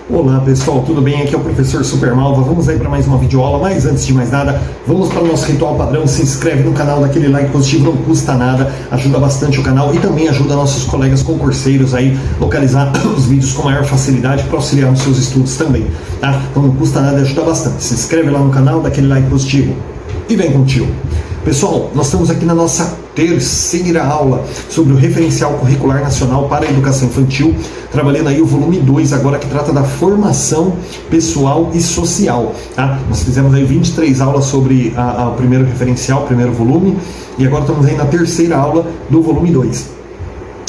Olá pessoal, tudo bem? Aqui é o professor Supermalva. Vamos aí para mais uma videoaula, mas antes de mais nada, vamos para o nosso ritual padrão. Se inscreve no canal, dá aquele like positivo, não custa nada, ajuda bastante o canal e também ajuda nossos colegas concurseiros aí localizar os vídeos com maior facilidade para auxiliar nos seus estudos também, tá? Então não custa nada e ajuda bastante. Se inscreve lá no canal, dá aquele like positivo e vem contigo. Pessoal, nós estamos aqui na nossa terceira aula sobre o Referencial Curricular Nacional para a Educação Infantil, trabalhando aí o volume 2, agora que trata da formação pessoal e social, tá? Nós fizemos aí 23 aulas sobre o primeiro referencial, o primeiro volume, e agora estamos aí na terceira aula do volume 2.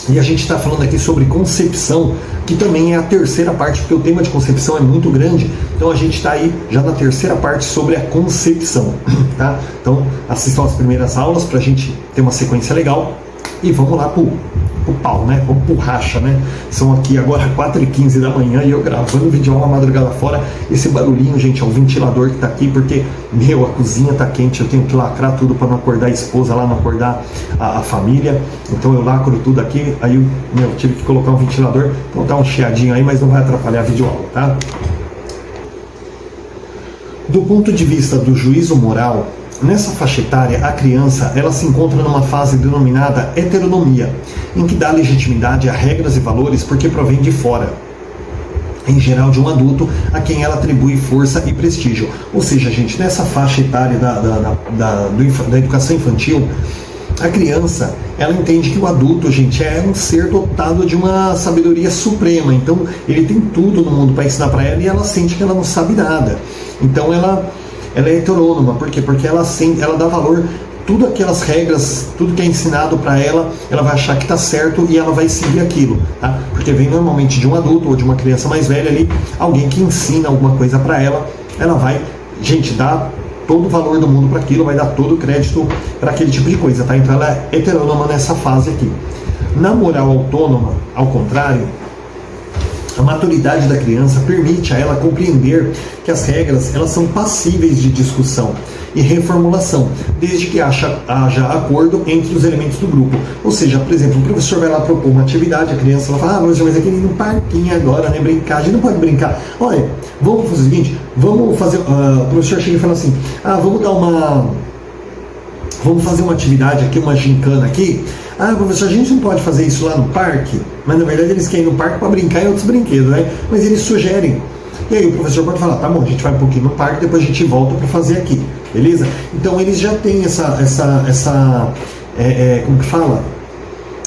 E a gente está falando aqui sobre concepção, que também é a terceira parte, porque o tema de concepção é muito grande. Então a gente está aí já na terceira parte sobre a concepção, tá? Então assistam as primeiras aulas para a gente ter uma sequência legal. E vamos lá pro pau, né? Vamos pro racha, né? São aqui agora 4h15 da manhã e eu gravando vídeo uma madrugada fora. Esse barulhinho, gente, é o ventilador que tá aqui, porque, a cozinha tá quente, eu tenho que lacrar tudo para não acordar a esposa lá, não acordar a família. Então eu lacro tudo aqui, aí eu tive que colocar um ventilador, então tá um chiadinho aí, mas não vai atrapalhar a videoaula, tá? Do ponto de vista do juízo moral, nessa faixa etária, a criança ela se encontra numa fase denominada heteronomia, em que dá legitimidade a regras e valores porque provém de fora, em geral de um adulto a quem ela atribui força e prestígio. Ou seja, gente, nessa faixa etária da educação infantil, a criança, ela entende que o adulto, gente, é um ser dotado de uma sabedoria suprema. Então, ele tem tudo no mundo para ensinar para ela e ela sente que ela não sabe nada. Então, ela é heterônoma. Por quê? Porque ela dá valor, tudo aquelas regras, tudo que é ensinado para ela, ela vai achar que está certo e ela vai seguir aquilo, tá? Porque vem normalmente de um adulto ou de uma criança mais velha ali, alguém que ensina alguma coisa para ela, ela vai, gente, dar todo o valor do mundo para aquilo, vai dar todo o crédito para aquele tipo de coisa, tá? Então ela é heterônoma nessa fase aqui. Na moral autônoma, ao contrário, a maturidade da criança permite a ela compreender que as regras elas são passíveis de discussão e reformulação, desde que haja acordo entre os elementos do grupo. Ou seja, por exemplo, o professor vai lá propor uma atividade, a criança vai falar, mas é que ele ir no parquinho agora, né, brincar, a gente não pode brincar. Olha, vamos fazer o seguinte, vamos fazer, o professor chega e fala assim, vamos fazer uma atividade aqui, uma gincana aqui. Professor, a gente não pode fazer isso lá no parque, mas na verdade eles querem ir no parque para brincar em outros brinquedos, né? Mas eles sugerem. E aí o professor pode falar, tá bom, a gente vai um pouquinho no parque, depois a gente volta para fazer aqui, beleza? Então eles já têm como que fala?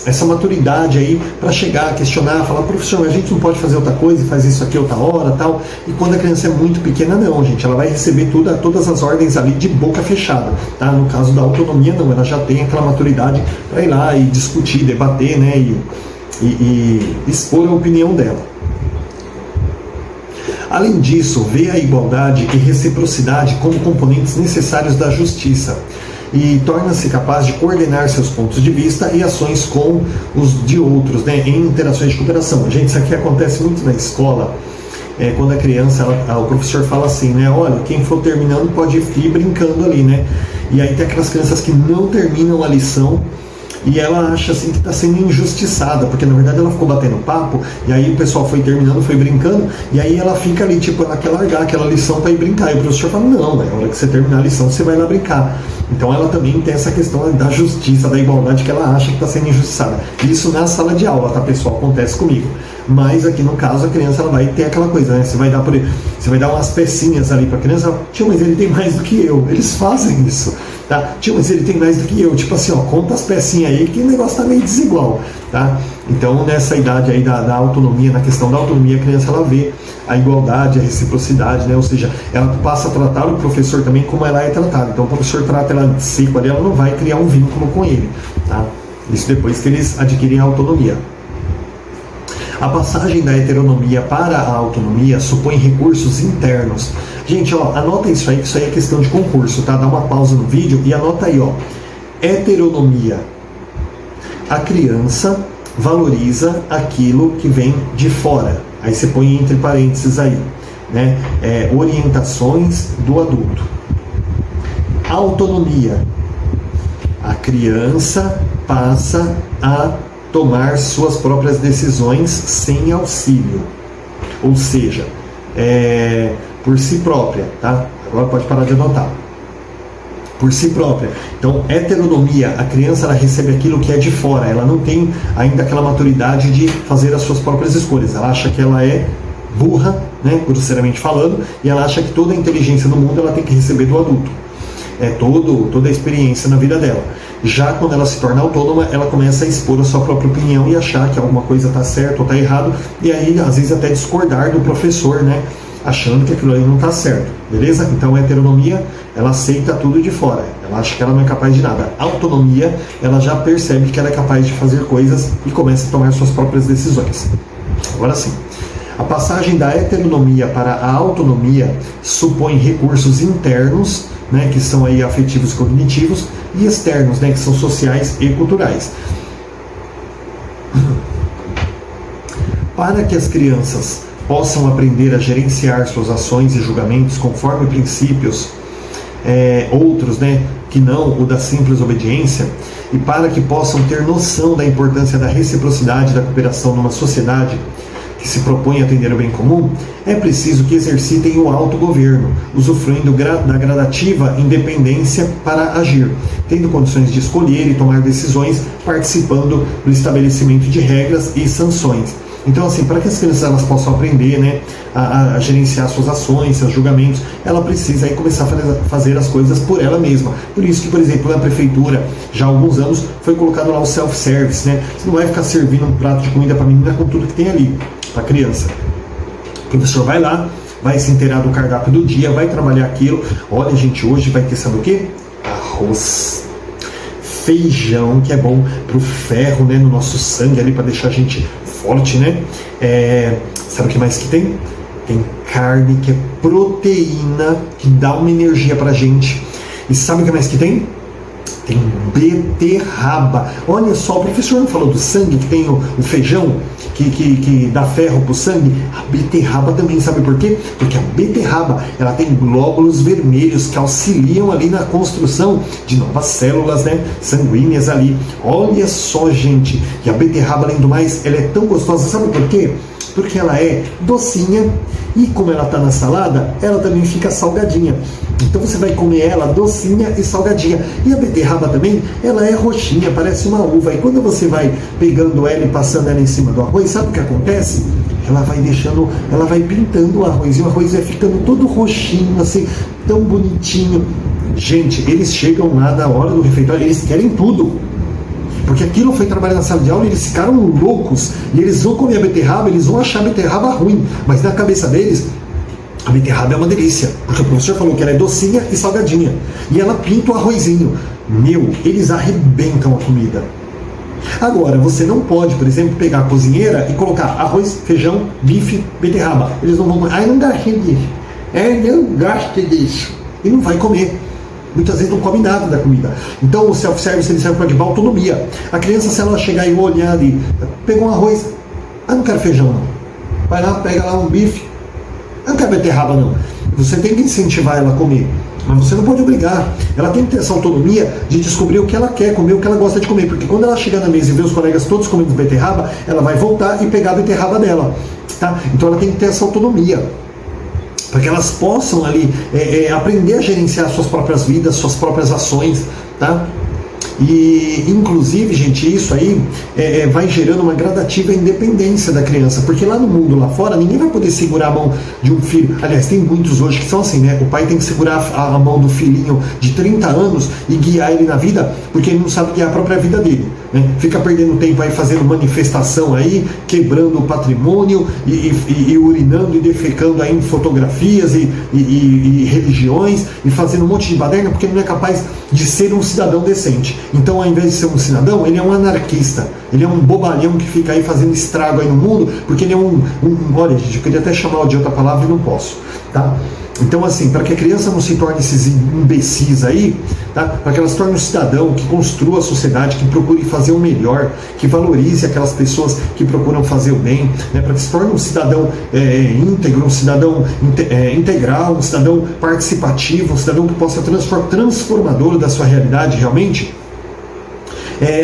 Essa maturidade aí para chegar, questionar, falar, professor, a gente não pode fazer outra coisa e faz isso aqui outra hora, tal. E quando a criança é muito pequena, não, gente, ela vai receber todas as ordens ali de boca fechada, tá? No caso da autonomia, não, ela já tem aquela maturidade para ir lá e discutir, debater, né, e expor a opinião dela. Além disso, vê a igualdade e reciprocidade como componentes necessários da justiça e torna-se capaz de coordenar seus pontos de vista e ações com os de outros, né, em interações de cooperação. Gente, isso aqui acontece muito na escola, quando a criança, o professor fala assim, né, olha, quem for terminando pode ir brincando ali, né, e aí tem aquelas crianças que não terminam a lição e ela acha assim que está sendo injustiçada, porque na verdade ela ficou batendo papo, e aí o pessoal foi terminando, foi brincando, e aí ela fica ali, tipo, ela quer largar aquela lição para ir brincar, e o professor fala, não, na hora que você terminar a lição, você vai lá brincar. Então ela também tem essa questão da justiça, da igualdade, que ela acha que está sendo injustiçada. Isso na sala de aula, tá, pessoal? Acontece comigo. Mas aqui no caso, a criança ela vai ter aquela coisa, né? Você vai dar umas pecinhas ali para a criança, tio, mas ele tem mais do que eu. Eles fazem isso, tá? Tio, mas ele tem mais do que eu. Tipo assim, ó, conta as pecinhas aí que o negócio tá meio desigual, tá? Então, nessa idade aí da autonomia, na questão da autonomia, a criança ela vê a igualdade, a reciprocidade, né? Ou seja, ela passa a tratar o professor também como ela é tratada. Então, o professor trata ela de seco ali, ela não vai criar um vínculo com ele, tá? Isso depois que eles adquirem a autonomia. A passagem da heteronomia para a autonomia supõe recursos internos. Gente, ó, anota isso aí, que isso aí é questão de concurso, tá? Dá uma pausa no vídeo e anota aí, ó. Heteronomia. A criança valoriza aquilo que vem de fora. Aí você põe entre parênteses aí, né? Orientações do adulto. Autonomia. A criança passa a tomar suas próprias decisões sem auxílio. Ou seja, por si própria, tá? Agora pode parar de anotar. Por si própria. Então, heteronomia, a criança ela recebe aquilo que é de fora, ela não tem ainda aquela maturidade de fazer as suas próprias escolhas, ela acha que ela é burra, né, grosseiramente falando, e ela acha que toda a inteligência do mundo ela tem que receber do adulto, toda a experiência na vida dela. Já quando ela se torna autônoma, ela começa a expor a sua própria opinião e achar que alguma coisa está certo ou está errado, e aí às vezes até discordar do professor, né, achando que aquilo aí não está certo, beleza? Então a heteronomia, ela aceita tudo de fora, ela acha que ela não é capaz de nada. A autonomia, ela já percebe que ela é capaz de fazer coisas e começa a tomar suas próprias decisões. Agora sim, a passagem da heteronomia para a autonomia supõe recursos internos, né, que são aí afetivos e cognitivos, e externos, né, que são sociais e culturais. Para que as crianças possam aprender a gerenciar suas ações e julgamentos conforme princípios outros, né, que não o da simples obediência, e para que possam ter noção da importância da reciprocidade e da cooperação numa sociedade que se propõe a atender o bem comum, é preciso que exercitem o autogoverno, usufruindo da gradativa independência para agir, tendo condições de escolher e tomar decisões, participando do estabelecimento de regras e sanções. Então, assim, para que as crianças elas possam aprender, né, a gerenciar suas ações, seus julgamentos, ela precisa aí começar a fazer as coisas por ela mesma. Por isso que, por exemplo, na prefeitura, já há alguns anos, foi colocado lá o self-service, né? Você não vai ficar servindo um prato de comida para a menina com tudo que tem ali, para a criança. O professor vai lá, vai se inteirar do cardápio do dia, vai trabalhar aquilo. Olha, gente, hoje vai ter, sabe o quê? Arroz, feijão, que é bom pro ferro, né, no nosso sangue ali, para deixar a gente forte, né? Sabe o que mais que tem? Tem carne, que é proteína, que dá uma energia pra gente. E sabe o que mais que tem? Tem beterraba. Olha só, o professor não falou do sangue, que tem o feijão, que dá ferro pro sangue? A beterraba também, sabe por quê? Porque a beterraba, ela tem glóbulos vermelhos que auxiliam ali na construção de novas células, né, sanguíneas ali. Olha só, gente. E a beterraba, além do mais, ela é tão gostosa, sabe por quê? Porque ela é docinha e como ela está na salada, ela também fica salgadinha. Então você vai comer ela docinha e salgadinha. E a beterraba também, ela é roxinha, parece uma uva. E quando você vai pegando ela e passando ela em cima do arroz, sabe o que acontece? Ela vai pintando o arroz e o arroz vai ficando todo roxinho, assim, tão bonitinho. Gente, eles chegam lá na hora do refeitório, eles querem tudo. Porque aquilo foi trabalhar na sala de aula e eles ficaram loucos. E eles vão comer a beterraba, eles vão achar a beterraba ruim. Mas na cabeça deles, a beterraba é uma delícia. Porque o professor falou que ela é docinha e salgadinha. E ela pinta o arrozinho. Meu, eles arrebentam a comida. Agora, você não pode, por exemplo, pegar a cozinheira e colocar arroz, feijão, bife, beterraba. Eles não vão comer. Eu não gosto disso. Eu não gosto disso. E não vai comer. Muitas vezes não come nada da comida. Então o self-service ele serve para dar autonomia. A criança, se ela chegar e olhar ali, pegou um arroz, não quero feijão não. Vai lá, pega lá um bife, não quero beterraba não. Você tem que incentivar ela a comer, mas você não pode obrigar. Ela tem que ter essa autonomia de descobrir o que ela quer comer, o que ela gosta de comer. Porque quando ela chegar na mesa e ver os colegas todos comendo beterraba, ela vai voltar e pegar a beterraba dela. Tá? Então ela tem que ter essa autonomia, para que elas possam ali aprender a gerenciar suas próprias vidas, suas próprias ações, tá? E, inclusive, gente, isso aí vai gerando uma gradativa independência da criança, porque lá no mundo, lá fora, ninguém vai poder segurar a mão de um filho. Aliás, tem muitos hoje que são assim, né? O pai tem que segurar a mão do filhinho de 30 anos e guiar ele na vida, porque ele não sabe guiar a própria vida dele, né? Fica perdendo tempo aí fazendo manifestação aí, quebrando o patrimônio e urinando e defecando aí em fotografias e religiões e fazendo um monte de baderna, porque ele não é capaz de ser um cidadão decente. Então, ao invés de ser um cidadão, ele é um anarquista, ele é um bobalhão que fica aí fazendo estrago aí no mundo, porque ele é olha, gente, eu queria até chamar de outra palavra e não posso, tá? Então, assim, para que a criança não se torne esses imbecis aí, tá? Para que ela se torne um cidadão que construa a sociedade, que procure fazer o melhor, que valorize aquelas pessoas que procuram fazer o bem, né? Para que se torne um cidadão íntegro, um cidadão integral, um cidadão participativo, um cidadão que possa transformador da sua realidade realmente.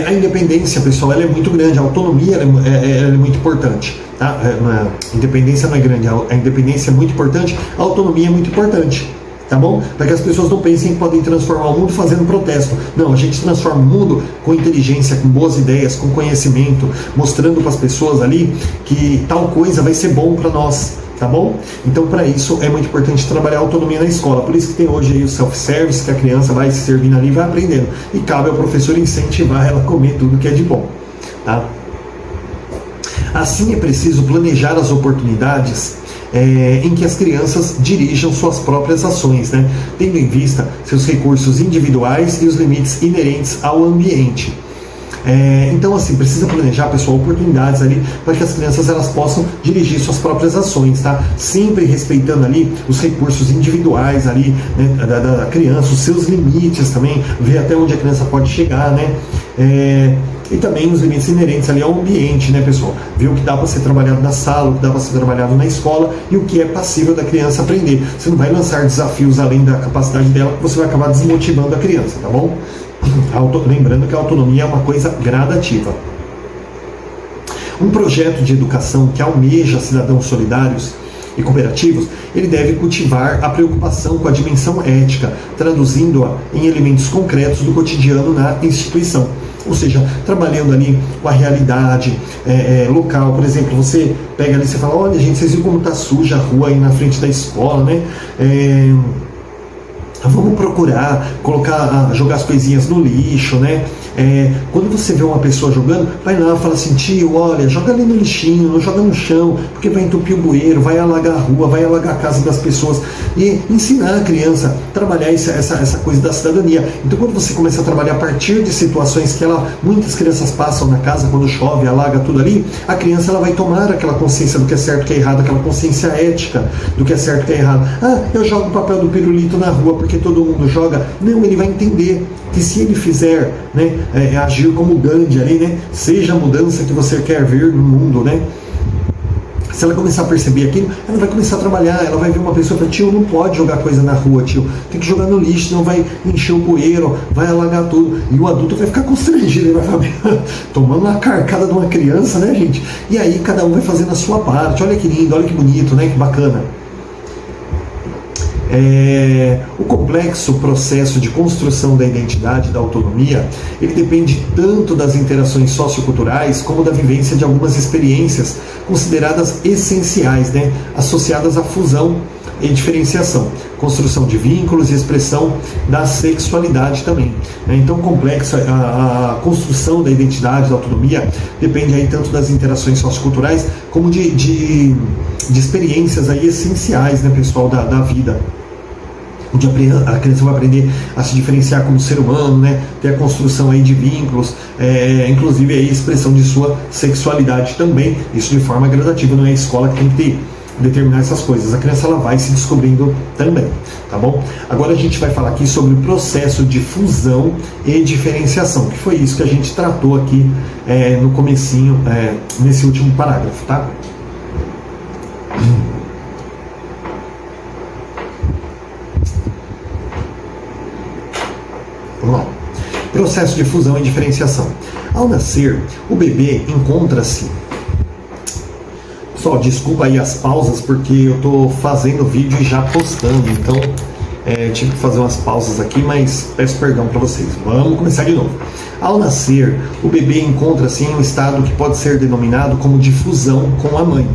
A independência, pessoal, ela é muito grande, a autonomia ela é muito importante. Tá? A independência não é grande, a independência é muito importante, a autonomia é muito importante. Tá bom? Para que as pessoas não pensem que podem transformar o mundo fazendo protesto. Não, a gente transforma o mundo com inteligência, com boas ideias, com conhecimento, mostrando para as pessoas ali que tal coisa vai ser bom para nós. Tá bom? Então, para isso, é muito importante trabalhar a autonomia na escola. Por isso que tem hoje aí o self-service, que a criança vai se servindo ali e vai aprendendo. E cabe ao professor incentivar ela a comer tudo que é de bom. Tá? Assim, é preciso planejar as oportunidades em que as crianças dirijam suas próprias ações, né? Tendo em vista seus recursos individuais e os limites inerentes ao ambiente. Então, assim, precisa planejar, pessoal, oportunidades ali para que as crianças elas possam dirigir suas próprias ações, tá? Sempre respeitando ali os recursos individuais ali, né, da criança, os seus limites também, ver até onde a criança pode chegar, né? E também os limites inerentes ali ao ambiente, né, pessoal? Ver o que dá para ser trabalhado na sala, o que dá para ser trabalhado na escola e o que é passível da criança aprender. Você não vai lançar desafios além da capacidade dela, que você vai acabar desmotivando a criança, tá bom? Lembrando que a autonomia é uma coisa gradativa. Um projeto de educação que almeja cidadãos solidários e cooperativos, ele deve cultivar a preocupação com a dimensão ética, traduzindo-a em elementos concretos do cotidiano na instituição. Ou seja, trabalhando ali com a realidade local. Por exemplo, você pega ali e fala, olha gente, vocês viram como está suja a rua aí na frente da escola, né? Vamos procurar jogar as coisinhas no lixo, né? Quando você vê uma pessoa jogando, vai lá e fala assim, tio, olha, joga ali no lixinho, não joga no chão, porque vai entupir o bueiro, vai alagar a rua, vai alagar a casa das pessoas. E ensinar a criança a trabalhar essa coisa da cidadania. Então, quando você começa a trabalhar a partir de situações que muitas crianças passam na casa, quando chove, alaga tudo ali, a criança ela vai tomar aquela consciência do que é certo e o que é errado, aquela consciência ética do que é certo e o que é errado. Eu jogo o papel do pirulito na rua porque todo mundo joga. Não, ele vai entender que se ele fizer, né, agir como Gandhi ali, né, seja a mudança que você quer ver no mundo, né? Se ela começar a perceber aquilo, ela vai começar a trabalhar, ela vai ver uma pessoa e falar, tio, não pode jogar coisa na rua, tio, tem que jogar no lixo, senão vai encher o bueiro, vai alagar tudo. E o adulto vai ficar constrangido, ele vai falar, tomando uma carcada de uma criança, né, gente? E aí cada um vai fazendo a sua parte. Olha que lindo, olha que bonito, né, que bacana. O complexo processo de construção da identidade, da autonomia, ele depende tanto das interações socioculturais como da vivência de algumas experiências consideradas essenciais, né, associadas à fusão e diferenciação, construção de vínculos e expressão da sexualidade também. Então, complexo, a construção da identidade, da autonomia, depende aí tanto das interações socioculturais como de experiências aí essenciais, né, pessoal, da vida. Onde a criança vai aprender a se diferenciar como ser humano, né? Ter a construção aí de vínculos, inclusive aí a expressão de sua sexualidade também, isso de forma gradativa, não é a escola que tem que determinar essas coisas, a criança ela vai se descobrindo também, tá bom? Agora a gente vai falar aqui sobre o processo de fusão e diferenciação, que foi isso que a gente tratou aqui no comecinho, nesse último parágrafo, tá? Vamos lá. Processo de fusão e diferenciação. Ao nascer, o bebê encontra-se... Pessoal, desculpa aí as pausas, porque eu estou fazendo vídeo e já postando, então tive que fazer umas pausas aqui, mas peço perdão para vocês. Vamos começar de novo. Ao nascer, o bebê encontra-se em um estado que pode ser denominado como de fusão com a mãe,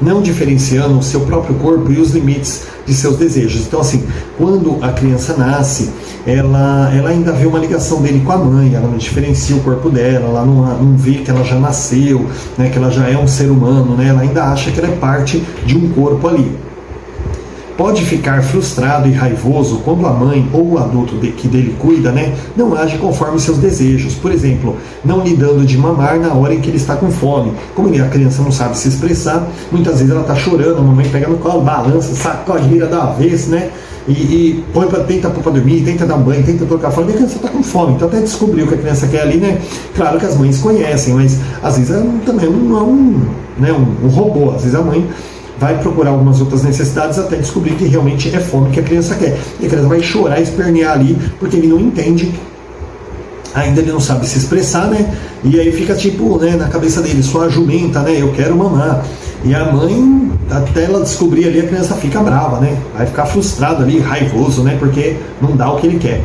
não diferenciando o seu próprio corpo e os limites de seus desejos. Então, assim, quando a criança nasce, ela ainda vê uma ligação dele com a mãe, ela não diferencia o corpo dela, ela não vê que ela já nasceu, né, que ela já é um ser humano, né, ela ainda acha que ela é parte de um corpo ali. Pode ficar frustrado e raivoso quando a mãe ou o adulto que dele cuida, né, não age conforme seus desejos. Por exemplo, não lhe dando de mamar na hora em que ele está com fome. Como a criança não sabe se expressar, muitas vezes ela está chorando, a mamãe pega no colo, balança, sacode, vira da avesso, né? E tenta pôr para dormir, tenta dar banho, tenta trocar fome, e a criança está com fome. Então até descobrir o que a criança quer ali, né? Claro que as mães conhecem, mas às vezes ela também não é um robô. Às vezes a mãe vai procurar algumas outras necessidades até descobrir que realmente é fome que a criança quer. E a criança vai chorar, espernear ali, porque ele não entende ainda ele não sabe se expressar, né? E aí fica tipo, né, na cabeça dele, só a jumenta, né? Eu quero mamar. E a mãe, até ela descobrir ali, a criança fica brava, né? Vai ficar frustrado ali, raivoso, né? Porque não dá o que ele quer.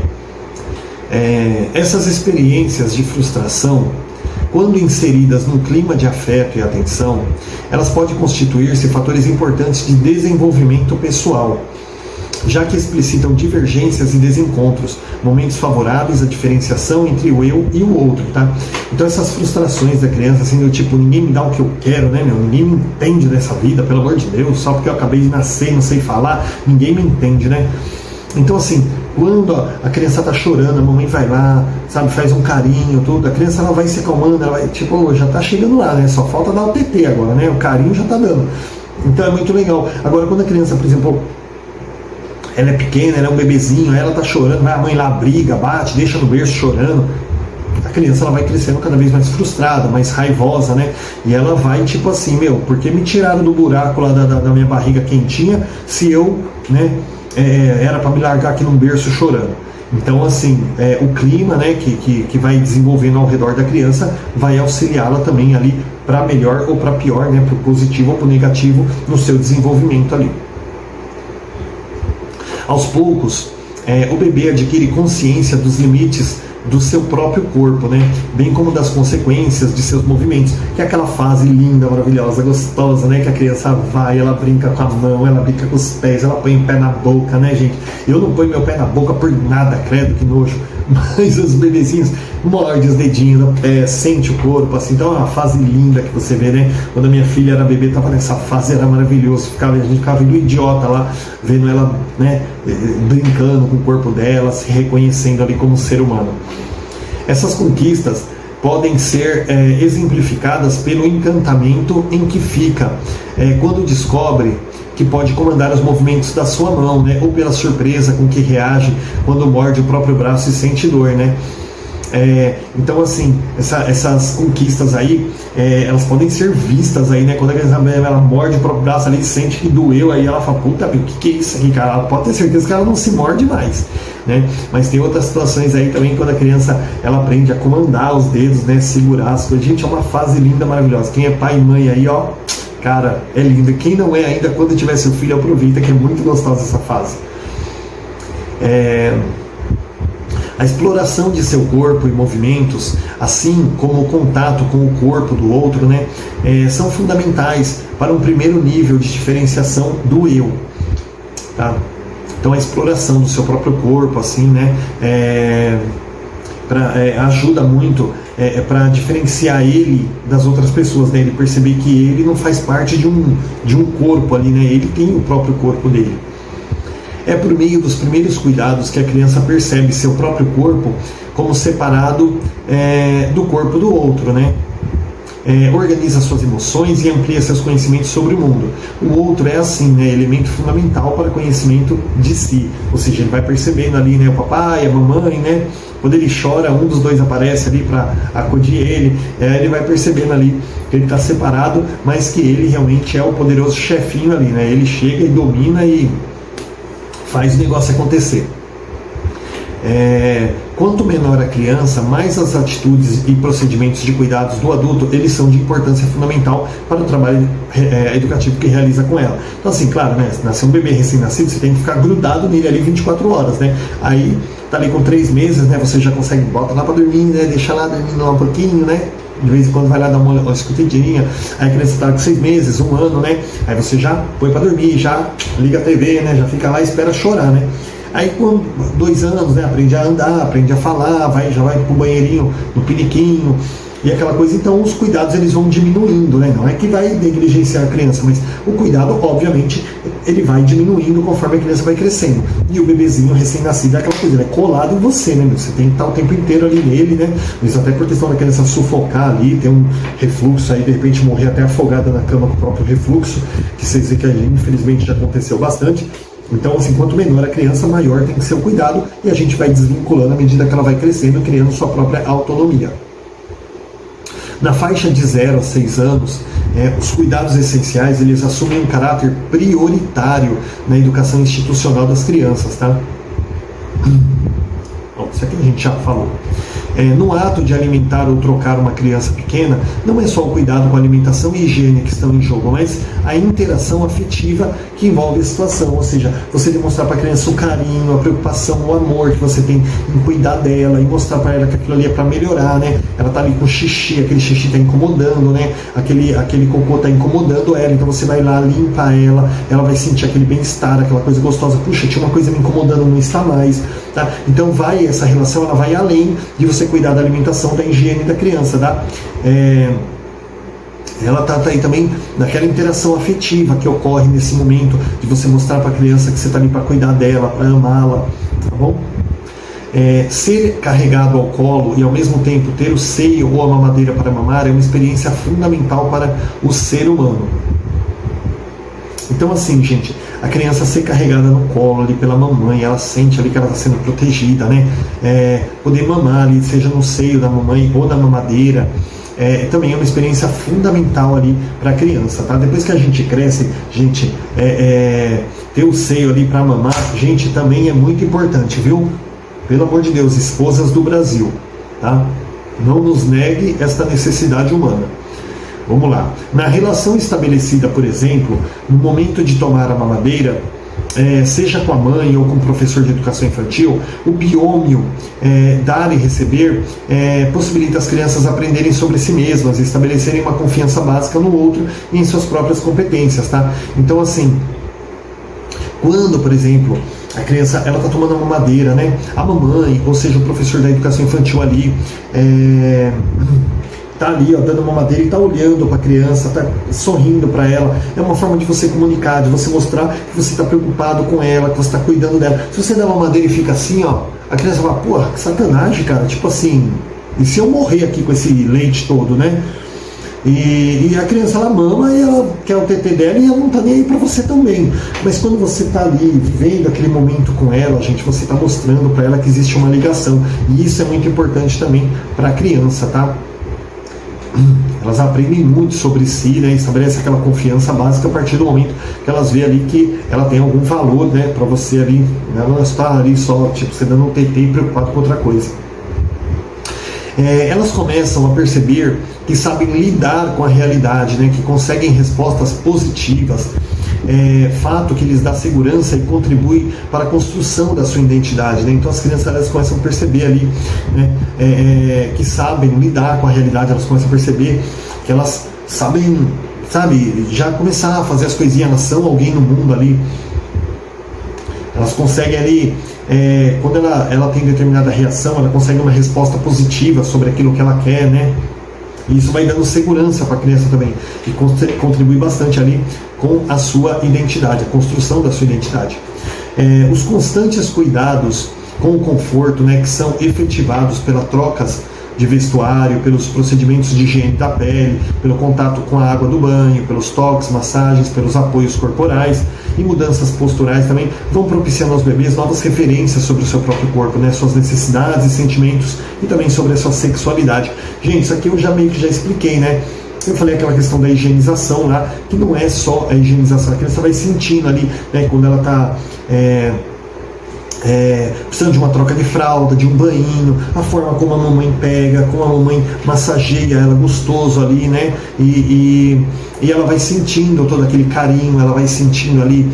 Essas experiências de frustração, quando inseridas num clima de afeto e atenção, elas podem constituir-se fatores importantes de desenvolvimento pessoal, já que explicitam divergências e desencontros, momentos favoráveis à diferenciação entre o eu e o outro, tá? Então essas frustrações da criança, assim, do tipo, ninguém me dá o que eu quero, né, meu? Ninguém me entende dessa vida, pelo amor de Deus, só porque eu acabei de nascer e não sei falar, ninguém me entende, né? Então, assim, quando a criança tá chorando, a mamãe vai lá, sabe, faz um carinho, tudo, a criança ela vai se acalmando, ela vai, tipo, já tá chegando lá, né? Só falta dar o TT agora, né? O carinho já tá dando. Então é muito legal. Agora, quando a criança, por exemplo, ela é pequena, ela é um bebezinho, ela tá chorando, a mãe lá briga, bate, deixa no berço chorando, a criança ela vai crescendo cada vez mais frustrada, mais raivosa, né? E ela vai tipo assim, meu, por que me tiraram do buraco lá da minha barriga quentinha se eu, né, era para me largar aqui num berço chorando? Então, assim, o clima, né, que vai desenvolvendo ao redor da criança vai auxiliá-la também ali para melhor ou para pior, né, para o positivo ou para o negativo no seu desenvolvimento ali. Aos poucos, o bebê adquire consciência dos limites do seu próprio corpo, né? Bem como das consequências de seus movimentos, que é aquela fase linda, maravilhosa, gostosa, né? Que a criança vai, ela brinca com a mão, ela brinca com os pés, ela põe o pé na boca, né, gente? Eu não ponho meu pé na boca por nada, credo, que nojo. Mas os bebezinhos mordem os dedinhos no pé, sente o corpo, assim. Então é uma fase linda que você vê, né? Quando a minha filha era bebê, tava nessa fase, era maravilhoso. A gente ficava vendo idiota lá, vendo ela, né, brincando com o corpo dela, se reconhecendo ali como ser humano. Essas conquistas podem ser exemplificadas pelo encantamento em que fica quando descobre que pode comandar os movimentos da sua mão, né? Ou pela surpresa com que reage quando morde o próprio braço e sente dor, né? Então, assim, essas conquistas aí, elas podem ser vistas aí, né? Quando a criança ela morde o próprio braço ali, sente que doeu, aí ela fala, puta, meu, o que é isso aqui, cara? Ela pode ter certeza que ela não se morde mais, né? Mas tem outras situações aí também, quando a criança ela aprende a comandar os dedos, né? Segurar as coisas. Gente, é uma fase linda, maravilhosa. Quem é pai e mãe aí, ó, cara, é lindo. Quem não é ainda, quando tiver seu filho, aproveita, que é muito gostosa essa fase. A exploração de seu corpo e movimentos, assim como o contato com o corpo do outro, né, são fundamentais para um primeiro nível de diferenciação do eu. Tá? Então a exploração do seu próprio corpo, assim, né, ajuda muito para diferenciar ele das outras pessoas, né, ele perceber que ele não faz parte de um corpo ali, né, ele tem o próprio corpo dele. É por meio dos primeiros cuidados que a criança percebe seu próprio corpo como separado do corpo do outro, né? Organiza suas emoções e amplia seus conhecimentos sobre o mundo. O outro é assim, né, elemento fundamental para o conhecimento de si, ou seja, ele vai percebendo ali, né, o papai, a mamãe, né, quando ele chora, um dos dois aparece ali para acudir ele, ele vai percebendo ali que ele está separado, mas que ele realmente é o poderoso chefinho ali, né, ele chega e domina e faz o negócio acontecer. Quanto menor a criança, mais as atitudes e procedimentos de cuidados do adulto, eles são de importância fundamental para o trabalho educativo que realiza com ela. Então, assim, claro, né, se nascer um bebê recém-nascido, você tem que ficar grudado nele ali 24 horas, né? Aí, tá ali com 3 meses, né, você já consegue, bota lá para dormir, né, deixa lá dormindo lá um pouquinho, né? De vez em quando vai lá dar uma escutidinha, aí a criança está com 6 meses, 1 ano, né? Aí você já põe para dormir, já liga a TV, né? Já fica lá e espera chorar, né? Aí com 2 anos, né? Aprende a andar, aprende a falar, já vai pro banheirinho, no piniquinho e aquela coisa. Então os cuidados eles vão diminuindo, né? Não é que vai negligenciar a criança, mas o cuidado, obviamente, ele vai diminuindo conforme a criança vai crescendo. E o bebezinho recém-nascido é aquela coisa, ele é colado em você, né? Você tem que estar o tempo inteiro ali nele, né? Mas até por questão da criança sufocar ali, ter um refluxo aí, de repente morrer até afogada na cama com o próprio refluxo, que vocês veem que infelizmente já aconteceu bastante. Então, assim, quanto menor a criança, maior tem que ser o cuidado, e a gente vai desvinculando à medida que ela vai crescendo, criando sua própria autonomia. Na faixa de 0 a 6 anos, os cuidados essenciais eles assumem um caráter prioritário na educação institucional das crianças, tá? Bom, isso aqui a gente já falou. No ato de alimentar ou trocar uma criança pequena, não é só o cuidado com a alimentação e higiene que estão em jogo, mas a interação afetiva que envolve a situação, ou seja, você demonstrar para a criança o carinho, a preocupação, o amor que você tem em cuidar dela e mostrar para ela que aquilo ali é para melhorar, né? Ela tá ali com xixi, aquele xixi tá incomodando, né? Aquele cocô tá incomodando ela, então você vai lá, limpa ela vai sentir aquele bem-estar, aquela coisa gostosa, puxa, tinha uma coisa me incomodando, não está mais, tá? Então essa relação, ela vai além de você cuidar da alimentação, da higiene da criança, tá? Ela está aí também naquela interação afetiva que ocorre nesse momento de você mostrar para a criança que você está ali para cuidar dela, para amá-la, tá bom? Ser carregado ao colo e ao mesmo tempo ter o seio ou a mamadeira para mamar é uma experiência fundamental para o ser humano. Então assim, gente, a criança ser carregada no colo ali pela mamãe, ela sente ali que ela está sendo protegida, né? Poder mamar ali, seja no seio da mamãe ou da mamadeira, também é uma experiência fundamental ali para a criança, tá? Depois que a gente cresce, gente, ter o seio ali para mamar, gente, também é muito importante, viu? Pelo amor de Deus, esposas do Brasil, tá? Não nos negue esta necessidade humana. Vamos lá. Na relação estabelecida, por exemplo, no momento de tomar a mamadeira, seja com a mãe ou com o professor de educação infantil, o biômio dar e receber possibilita as crianças aprenderem sobre si mesmas, estabelecerem uma confiança básica no outro e em suas próprias competências, tá? Então, assim, quando, por exemplo, a criança ela está tomando uma mamadeira, né? A mamãe, ou seja, o professor da educação infantil ali, tá ali, ó, dando uma madeira e tá olhando para a criança, tá sorrindo para ela. É uma forma de você comunicar, de você mostrar que você está preocupado com ela, que você está cuidando dela. Se você dá uma madeira e fica assim, ó, a criança fala, porra, que sacanagem, cara. Tipo assim, e se eu morrer aqui com esse leite todo, né? E a criança, ela mama e ela quer o TT dela e ela não tá nem aí para você também. Mas quando você tá ali vivendo aquele momento com ela, gente, você tá mostrando para ela que existe uma ligação. E isso é muito importante também para a criança, tá? Elas aprendem muito sobre si, né? Estabelece aquela confiança básica a partir do momento que elas veem ali que ela tem algum valor, né? Para você ali, ela não está ali só, tipo, você dando um TT e preocupado com outra coisa. Elas começam a perceber que sabem lidar com a realidade, né? Que conseguem respostas positivas, fato que lhes dá segurança e contribui para a construção da sua identidade, né? Então as crianças, elas começam a perceber ali, né? Que sabem lidar com a realidade, elas começam a perceber que elas sabem, sabe, já começar a fazer as coisinhas, elas são alguém no mundo ali, elas conseguem ali, quando ela tem determinada reação, ela consegue uma resposta positiva sobre aquilo que ela quer, né? E isso vai dando segurança para a criança também, e contribui bastante ali com a sua identidade, a construção da sua identidade. Os constantes cuidados com o conforto, né, que são efetivados pelas trocas de vestuário, pelos procedimentos de higiene da pele, pelo contato com a água do banho, pelos toques, massagens, pelos apoios corporais e mudanças posturais também vão propiciando aos bebês novas referências sobre o seu próprio corpo, né, suas necessidades e sentimentos e também sobre a sua sexualidade. Gente, isso aqui eu já meio que já expliquei, né? Eu falei aquela questão da higienização lá, que não é só a higienização, a criança vai sentindo ali, né, quando ela está precisando de uma troca de fralda, de um banho, a forma como a mamãe pega, como a mamãe massageia ela gostoso ali, né? E ela vai sentindo todo aquele carinho, ela vai sentindo ali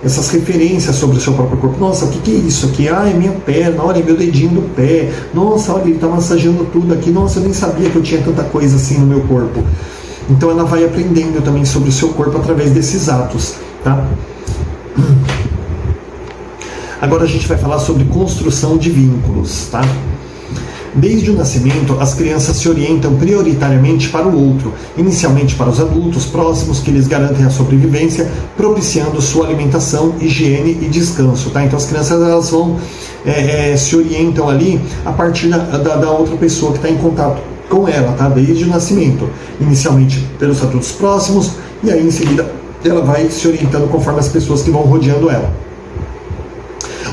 essas referências sobre o seu próprio corpo. Nossa, o que é isso aqui? Ah, é minha perna, olha, é meu dedinho do pé. Nossa, olha, ele está massageando tudo aqui. Nossa, eu nem sabia que eu tinha tanta coisa assim no meu corpo. Então ela vai aprendendo também sobre o seu corpo através desses atos, tá? Agora a gente vai falar sobre construção de vínculos, tá? Desde o nascimento, as crianças se orientam prioritariamente para o outro, inicialmente para os adultos próximos que lhes garantem a sobrevivência, propiciando sua alimentação, higiene e descanso, tá? Então as crianças, elas vão se orientam ali a partir da outra pessoa que está em contato com ela, tá? Desde o nascimento, inicialmente pelos adultos próximos, e aí em seguida ela vai se orientando conforme as pessoas que vão rodeando ela.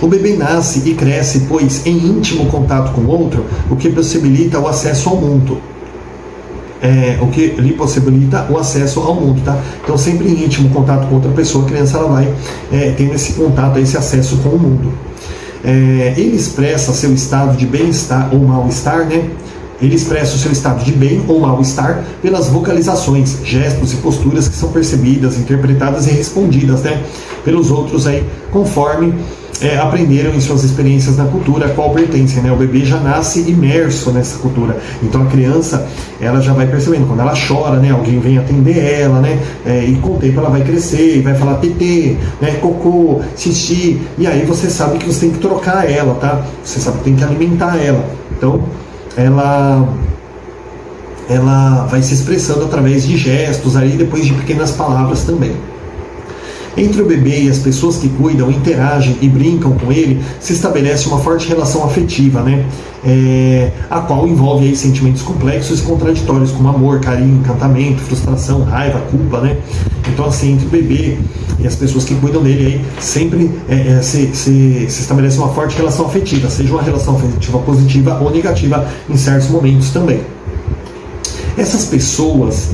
O bebê nasce e cresce, pois, em íntimo contato com o outro, o que possibilita o acesso ao mundo. O que lhe possibilita o acesso ao mundo, tá? Então, sempre em íntimo contato com outra pessoa, a criança ela vai tendo esse contato, esse acesso com o mundo. ele expressa seu estado de bem-estar ou mal-estar, né? Ele expressa o seu estado de bem ou mal-estar pelas vocalizações, gestos e posturas que são percebidas, interpretadas e respondidas, né, pelos outros aí, conforme aprenderam em suas experiências na cultura a qual pertencem, né? O bebê já nasce imerso nessa cultura, então a criança ela já vai percebendo, quando ela chora, né, alguém vem atender ela, né, e com o tempo ela vai crescer e vai falar tetê, né, cocô, xixi, e aí você sabe que você tem que trocar ela, tá? Você sabe que tem que alimentar ela, então ela vai se expressando através de gestos, aí depois de pequenas palavras também. Entre o bebê e as pessoas que cuidam, interagem e brincam com ele, se estabelece uma forte relação afetiva, né? A qual envolve aí sentimentos complexos e contraditórios, como amor, carinho, encantamento, frustração, raiva, culpa, né? Então, assim, entre o bebê e as pessoas que cuidam dele, aí sempre se estabelece uma forte relação afetiva, seja uma relação afetiva positiva ou negativa em certos momentos também. Essas pessoas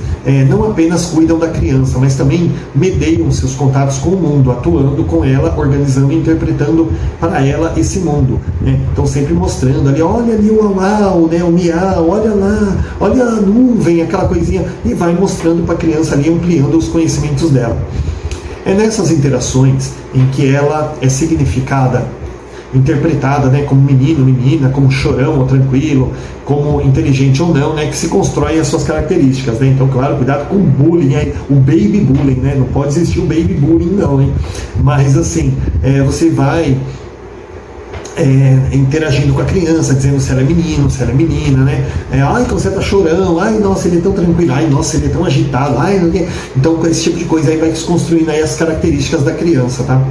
não apenas cuidam da criança, mas também medeiam seus contatos com o mundo, atuando com ela, organizando e interpretando para ela esse mundo, né? Então sempre mostrando ali, olha ali o uau, né, o miau, olha lá, olha a nuvem, aquela coisinha, e vai mostrando para a criança ali, ampliando os conhecimentos dela. É nessas interações em que ela é significada, interpretada, né, como menino, menina, como chorão ou tranquilo, como inteligente ou não, né, que se constroem as suas características, né? Então, claro, cuidado com o bullying, aí, o baby bullying, né? Não pode existir o baby bullying não, hein? Mas assim, você vai interagindo com a criança, dizendo se ela é menino, se ela é menina, né? Ai, como você tá chorando, ai, nossa, ele é tão tranquilo, ai, nossa, ele é tão agitado, ai, não tem... Então, com esse tipo de coisa aí vai desconstruindo aí as características da criança, tá?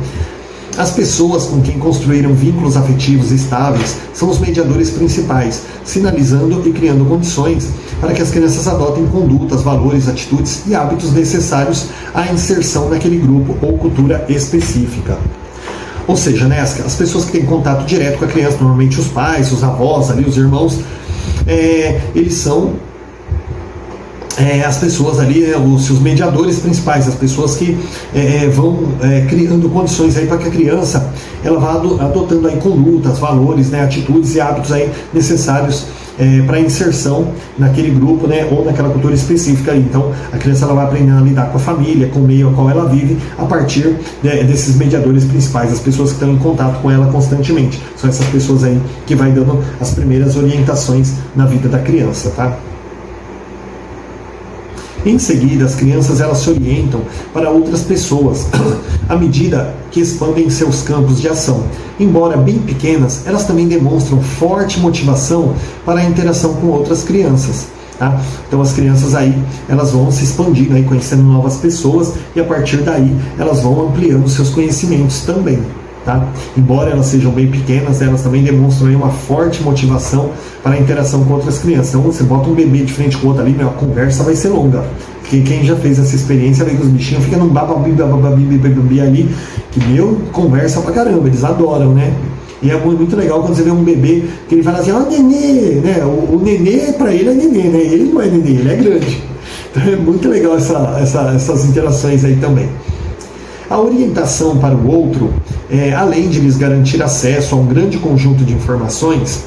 As pessoas com quem construíram vínculos afetivos estáveis são os mediadores principais, sinalizando e criando condições para que as crianças adotem condutas, valores, atitudes e hábitos necessários à inserção naquele grupo ou cultura específica. Ou seja, né, as pessoas que têm contato direto com a criança, normalmente os pais, os avós, ali, os irmãos, eles são as pessoas ali, os seus mediadores principais, as pessoas que vão criando condições aí para que a criança ela vá adotando aí condutas, valores, né, atitudes e hábitos aí necessários para a inserção naquele grupo, né, ou naquela cultura específica. Então a criança ela vai aprendendo a lidar com a família, com o meio ao qual ela vive, a partir desses mediadores principais, as pessoas que estão em contato com ela constantemente. São essas pessoas aí que vai dando as primeiras orientações na vida da criança, tá? Em seguida, as crianças elas se orientam para outras pessoas à medida que expandem seus campos de ação. Embora bem pequenas, elas também demonstram forte motivação para a interação com outras crianças. Tá? Então as crianças aí elas vão se expandindo, aí, conhecendo novas pessoas, e a partir daí elas vão ampliando seus conhecimentos também. Tá? Embora elas sejam bem pequenas, elas também demonstram aí uma forte motivação para a interação com outras crianças. Então você bota um bebê de frente com o outro ali, a conversa vai ser longa. Porque quem já fez essa experiência vê que os bichinhos ficam num bababi ali, que conversa pra caramba, eles adoram, né? E é muito legal quando você vê um bebê que ele fala assim, ó, nenê, né? O nenê pra ele é nenê, né? Ele não é nenê, ele é grande. Então é muito legal essas interações aí também. A orientação para o outro, além de lhes garantir acesso a um grande conjunto de informações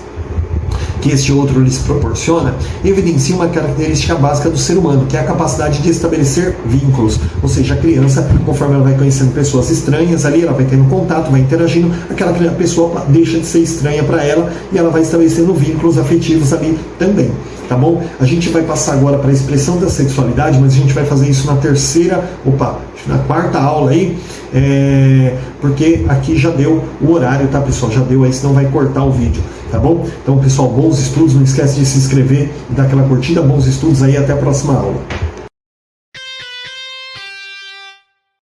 que este outro lhes proporciona, evidencia uma característica básica do ser humano, que é a capacidade de estabelecer vínculos. Ou seja, a criança, conforme ela vai conhecendo pessoas estranhas ali, ela vai tendo contato, vai interagindo, aquela pessoa deixa de ser estranha para ela e ela vai estabelecendo vínculos afetivos ali também. Tá bom? A gente vai passar agora para a expressão da sexualidade, mas a gente vai fazer isso na quarta aula aí, porque aqui já deu o horário, tá, pessoal? Já deu aí, senão vai cortar o vídeo, tá bom? Então, pessoal, bons estudos, não esquece de se inscrever e dar aquela curtida, bons estudos aí, até a próxima aula.